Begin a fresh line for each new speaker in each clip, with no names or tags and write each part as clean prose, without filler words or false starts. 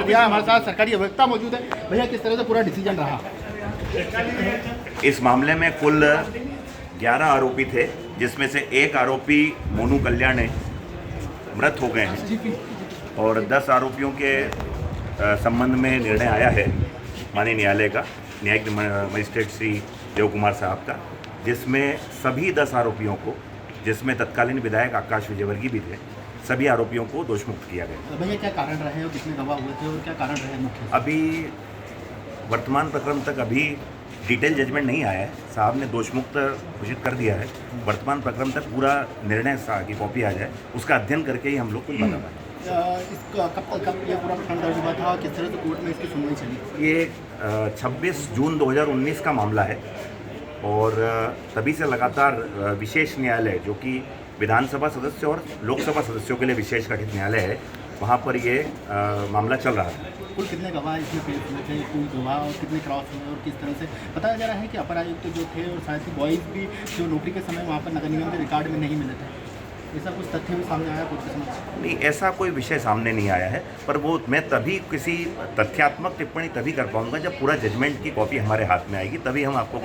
दिया। हमारे साथ सरकारी अभिवक्ता मौजूद है। भैया, किस तरह से पूरा डिसीजन रहा?
इस मामले में कुल 11 आरोपी थे, जिसमें से एक आरोपी मोनू कल्याण मृत हो गए हैं और 10 आरोपियों के संबंध में निर्णय आया है माननीय न्यायालय का, न्यायिक मजिस्ट्रेट श्री देव कुमार साहब का, जिसमें सभी 10 आरोपियों को, जिसमें तत्कालीन विधायक आकाश विजयवर्गीय भी थे, सभी आरोपियों को दोषमुक्त किया गया।
भैया, क्या कारण रहे और कितने गवाह हुए थे और क्या कारण रहे मुख्य?
अभी वर्तमान प्रक्रम तक अभी डिटेल जजमेंट नहीं आया है। साहब ने दोषमुक्त घोषित कर दिया है। वर्तमान प्रक्रम तक पूरा निर्णय की कॉपी आ जाए, उसका अध्ययन करके ही हम लोग कुछ बता पाएंगे।
कब ये पूरा प्रकरण दर्ज हुआ था, किस तरह से कोर्ट में इसकी सुनवाई चली?
ये 26 जून 2019 का मामला है और तभी से लगातार विशेष न्यायालय, जो कि विधानसभा सदस्य और लोकसभा सदस्यों के लिए विशेष गठित न्यायालय है, वहाँ पर ये मामला चल रहा था।
कुल कितने गवाह इसमें पेश हुए थे, कुल गवाह और कितने क्रॉस हुए और किस तरह से बताया जा रहा है कि अपर आयुक्त जो थे और साथ ही बॉयज़ भी जो नौकरी के समय वहाँ पर नगर निगम के रिकॉर्ड में नहीं मिले थे, ऐसा कुछ तथ्य भी सामने आया कुछ समझ? नहीं,
ऐसा कोई विषय सामने नहीं आया है, पर वो मैं तभी किसी तथ्यात्मक टिप्पणी तभी कर पाऊंगा जब पूरा जजमेंट की कॉपी हमारे हाथ में आएगी, तभी हम आपको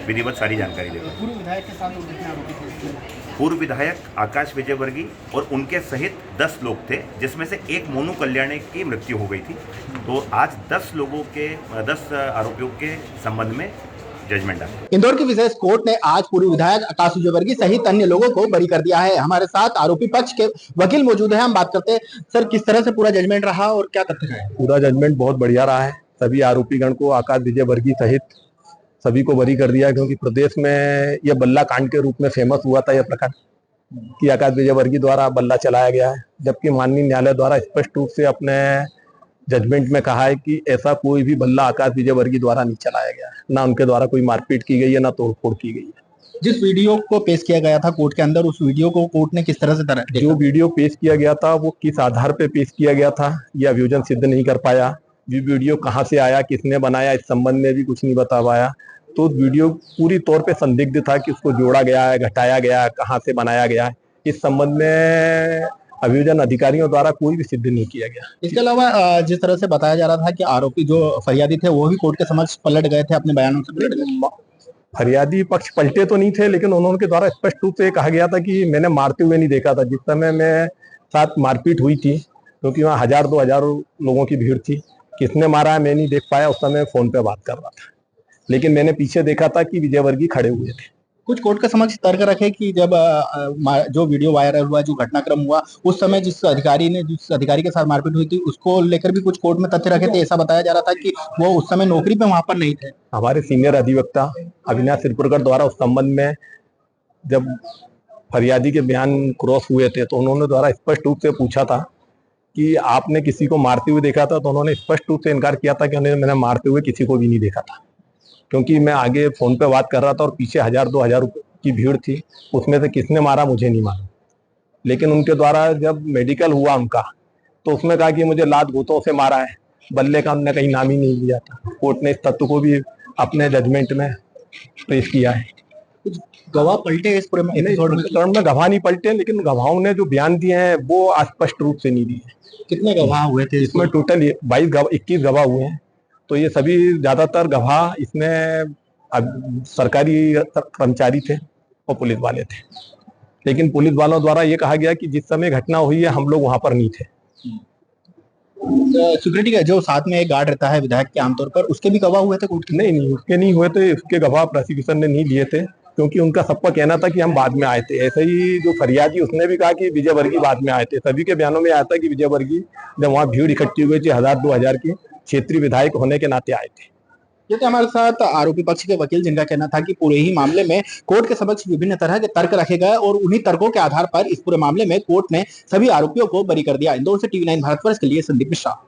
विधिवत सारी जानकारी देंगे।
पूर्व विधायक के साथ कितने आरोपी थे?
पूर्व विधायक आकाश विजयवर्गीय और उनके सहित 10 लोग थे, जिसमें से एक मोनू कल्याण की मृत्यु हो गई थी। तो आज 10 आरोपियों के संबंध में जजमेंट आया।
इंदौर की विशेष कोर्ट ने आज पूर्व विधायक आकाश विजयवर्गीय सहित अन्य लोगों को बरी कर दिया है। हमारे साथ आरोपी पक्ष के वकील मौजूद हैं, हम बात करते हैं। सर, किस तरह से पूरा जजमेंट रहा और क्या तथ्य है?
पूरा जजमेंट बहुत बढ़िया रहा है। सभी आरोपीगण को, आकाश विजयवर्गीय सहित सभी को बरी कर दिया, क्योंकि प्रदेश में यह बल्ला कांड के रूप में फेमस हुआ था यह प्रकरण कि आकाश विजयवर्गीय द्वारा बल्ला चलाया गया है, जबकि माननीय न्यायालय द्वारा स्पष्ट रूप से अपने जजमेंट में कहा है कि ऐसा कोई भी बल्ला आकाश विजयवर्गीय द्वारा नहीं चलाया गया है, ना उनके द्वारा कोई मारपीट की गई है, ना तोड़फोड़ की गई है।
जिस वीडियो को पेश किया गया था कोर्ट के अंदर, उस वीडियो को कोर्ट ने किस तरह से देखा?
जो वीडियो पेश किया गया था वो किस आधार पे पेश किया गया था, यह अभियोजन सिद्ध नहीं कर पाया। ये वीडियो कहाँ से आया, किसने बनाया, इस संबंध में भी कुछ नहीं बता पाया। तो वीडियो पूरी तौर पे संदिग्ध था कि उसको जोड़ा गया है, घटाया गया है, कहाँ से बनाया गया है, इस संबंध में अभियोजन अधिकारियों द्वारा कोई भी सिद्ध नहीं किया गया।
इसके अलावा जिस तरह से बताया जा रहा था कि आरोपी जो फरियादी थे वो भी कोर्ट के समक्ष पलट गए थे, अपने बयानों से पलट गए।
फरियादी पक्ष पलटे तो नहीं थे, लेकिन उन्होंने द्वारा स्पष्ट रूप से कहा गया था कि मैंने मारते हुए नहीं देखा था। जिस समय में साथ मारपीट हुई थी, क्योंकि वहाँ 1000-2000 लोगों की भीड़ थी, किसने मारा है मैं नहीं देख पाया, उस समय फोन पे बात कर रहा था, लेकिन मैंने पीछे देखा था कि विजयवर्गीय खड़े हुए थे।
कुछ कोर्ट के समक्ष तर्क रखे कि जब जो वीडियो वायरल हुआ, जो घटनाक्रम हुआ, उस समय जिस अधिकारी के साथ मारपीट हुई थी, उसको लेकर भी कुछ कोर्ट में तथ्य रखे थे। ऐसा बताया जा रहा था कि वो उस समय नौकरी पे वहां पर नहीं थे।
हमारे सीनियर अधिवक्ता अविनाश सिरपुरकर द्वारा उस संबंध में जब फरियादी के बयान क्रॉस हुए थे, तो उन्होंने द्वारा स्पष्ट रूप से पूछा था कि आपने किसी को मारते हुए देखा था, तो उन्होंने स्पष्ट रूप से इनकार किया था कि मैंने मारते हुए किसी को भी नहीं देखा था, क्योंकि मैं आगे फोन पे बात कर रहा था और पीछे 1000-2000 की भीड़ थी। उसमें से किसने मारा मुझे नहीं मालूम, लेकिन उनके द्वारा जब मेडिकल हुआ उनका, तो उसमें कहा कि मुझे लात घूंटों से मारा है, बल्ले का हमने कहीं नाम ही नहीं लिया था। कोर्ट ने इस तथ्य को भी अपने जजमेंट में पेश किया है।
कुछ गवाह पलटे इस पूरे
प्रकरण में गवाह नहीं पलटे, लेकिन गवाहों ने जो बयान दिए हैं वो अस्पष्ट रूप से नहीं दिए।
कितने गवाह हुए थे
इसमें? टोटल 21 गवाह हुए हैं। तो ये सभी ज्यादातर गवाह इसमें सरकारी कर्मचारी थे और पुलिस वाले थे, लेकिन पुलिस वालों द्वारा ये कहा गया कि जिस समय घटना हुई है हम लोग वहां पर नहीं थे।
सिक्योरिटी का जो साथ में एक गार्ड रहता है विधायक के, आमतौर पर उसके भी गवाह हुए थे कोर्ट के?
नहीं, उसके नहीं हुए थे। उसके गवाह प्रोसिक्यूशन ने नहीं लिए थे, क्योंकि उनका सबका कहना था कि हम बाद में आए थे। ऐसे ही जो फरियादी, उसने भी कहा कि विजयवर्गीय बाद में आए थे। सभी के बयानों में आया था कि विजयवर्गीय जब वहाँ भीड़ इकट्ठी हुई थी 1000-2000 की, क्षेत्रीय विधायक होने के नाते आए थे।
ये थे हमारे साथ आरोपी पक्ष के वकील, जिनका कहना था कि पूरे ही मामले में कोर्ट के समक्ष विभिन्न तरह के तर्क रखे गए और उन्हीं तर्कों के आधार पर इस पूरे मामले में कोर्ट ने सभी आरोपियों को बरी कर दिया। इंदौर से TV9 भारतवर्ष के लिए संदीप मिश्रा।